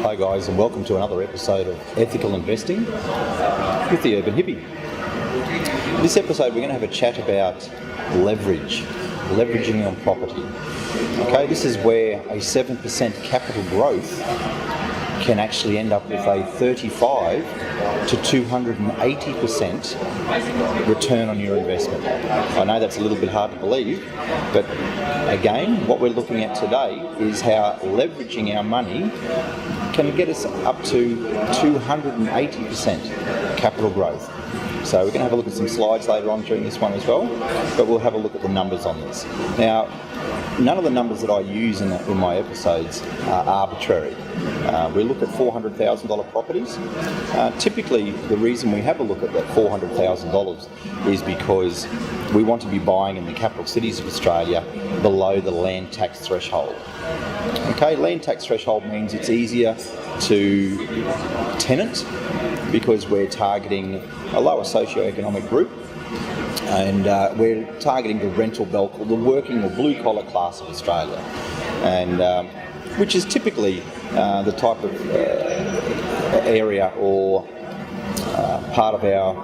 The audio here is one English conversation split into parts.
Hi guys, and welcome to another episode of Ethical Investing with the Urban Hippie. In this episode we're going to have a chat about leveraging on property. Okay, this is where a 7% capital growth can actually end up with a 35 to 280% return on your investment. I know that's a little bit hard to believe, but again, what we're looking at today is how leveraging our money can get us up to 280% capital growth. So we're going to have a look at some slides later on during this one as well, but we'll have a look at the numbers on this. Now, none of the numbers that I use in my episodes are arbitrary. We look at $400,000 properties. Typically, the reason we have a look at that $400,000 is because we want to be buying in the capital cities of Australia below the land tax threshold. Okay, land tax threshold means it's easier to tenant because we're targeting a lower socioeconomic group, and we're targeting the rental bulk or the working or blue collar class of Australia, and which is typically the type of area or part of our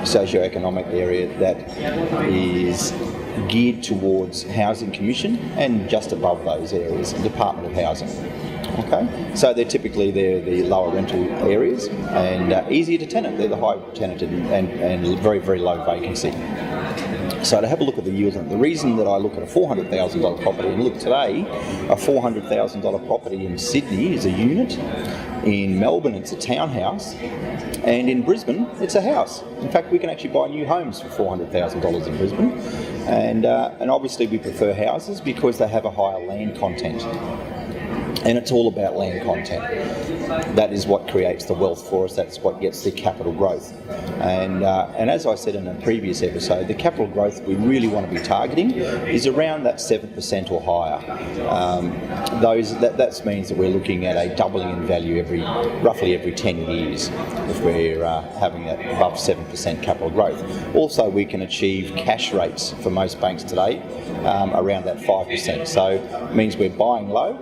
socioeconomic area that is geared towards housing commission and just above those areas, Department of Housing. Okay, so they're the lower rental areas and easier to tenant. They're the high tenanted and very, very low vacancy. So to have a look at the yield, the reason that I look at a $400,000 property, and look today, a $400,000 property in Sydney is a unit, in Melbourne it's a townhouse, and in Brisbane it's a house. In fact, we can actually buy new homes for $400,000 in Brisbane, and obviously we prefer houses because they have a higher land content. And it's all about land content. That is what creates the wealth for us. That's what gets the capital growth. And as I said in a previous episode, the capital growth we really want to be targeting is around that 7% or higher. That means that we're looking at a doubling in value roughly every 10 years if we're having that above 7% capital growth. Also, we can achieve cash rates for most banks today around that 5%. So it means we're buying low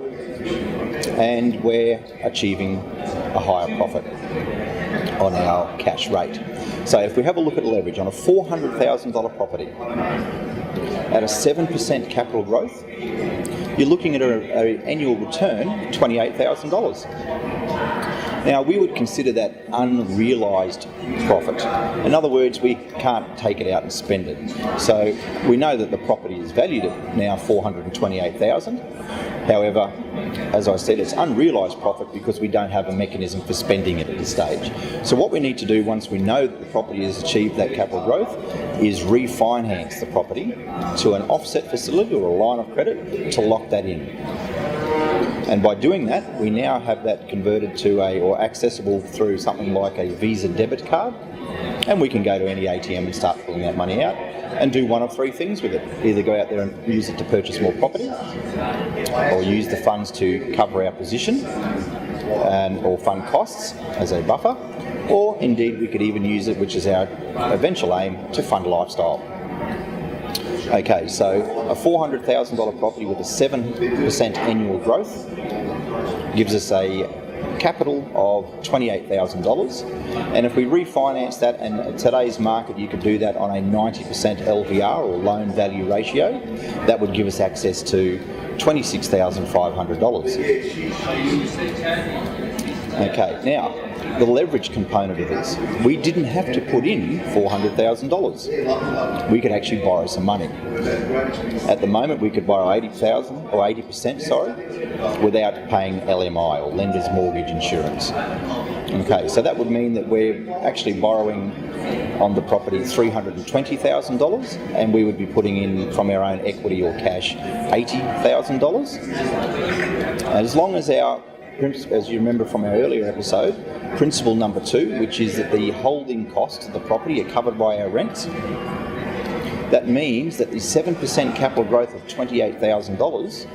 and we're achieving a higher profit on our cash rate. So if we have a look at leverage on a $400,000 property at a 7% capital growth, you're looking at an annual return of $28,000. Now, we would consider that unrealised profit. In other words, we can't take it out and spend it. So we know that the property is valued at now $428,000. However, as I said, it's unrealised profit because we don't have a mechanism for spending it at this stage. So what we need to do once we know that the property has achieved that capital growth is refinance the property to an offset facility or a line of credit to lock that in. And by doing that, we now have that converted to or accessible through something like a Visa debit card, and we can go to any ATM and start pulling that money out and do one of three things with it. Either go out there and use it to purchase more property, or use the funds to cover our position or fund costs as a buffer, or indeed we could even use it, which is our eventual aim, to fund lifestyle. Okay, so a $400,000 property with a 7% annual growth gives us a capital of $28,000, and if we refinance that, and in today's market you could do that on a 90% LVR or loan value ratio, that would give us access to $26,500. Okay, now the leverage component of this, we didn't have to put in $400,000. We could actually borrow some money. At the moment, we could borrow 80% without paying LMI or lender's mortgage insurance. Okay, so that would mean that we're actually borrowing on the property $320,000, and we would be putting in from our own equity or cash $80,000. As long as as you remember from our earlier episode, principle number 2, which is that the holding costs of the property are covered by our rents, that means that the 7% capital growth of $28,000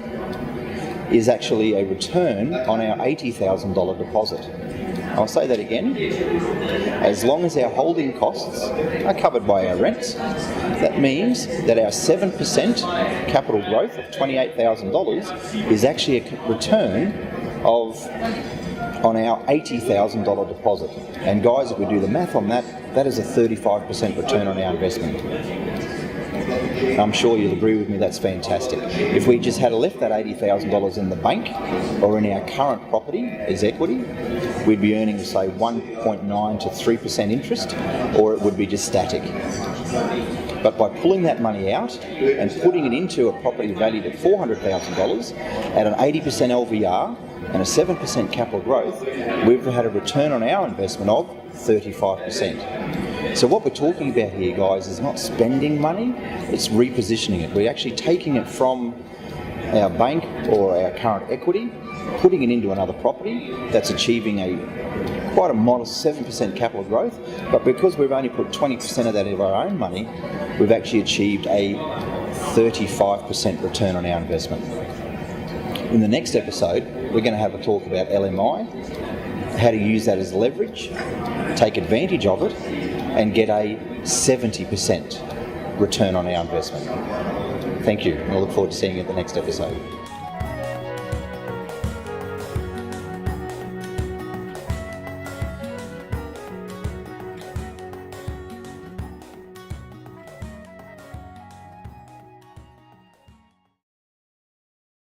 is actually a return on our $80,000 deposit. I'll say that again. As long as our holding costs are covered by our rents, that means that our 7% capital growth of $28,000 is actually a return of on our $80,000 deposit. And guys, if we do the math on that, that is a 35% return on our investment. I'm sure you'll agree with me, that's fantastic. If we just had left that $80,000 in the bank or in our current property as equity, we'd be earning, say, 1.9 to 3% interest, or it would be just static. But by pulling that money out and putting it into a property valued at $400,000 at an 80% LVR and a 7% capital growth, we've had a return on our investment of 35%. So what we're talking about here, guys, is not spending money, it's repositioning it. We're actually taking it from our bank or our current equity, putting it into another property that's achieving quite a modest 7% capital growth, but because we've only put 20% of that of our own money, we've actually achieved a 35% return on our investment. In the next episode, we're going to have a talk about LMI, how to use that as leverage, take advantage of it, and get a 70% return on our investment. Thank you, and I look forward to seeing you at the next episode.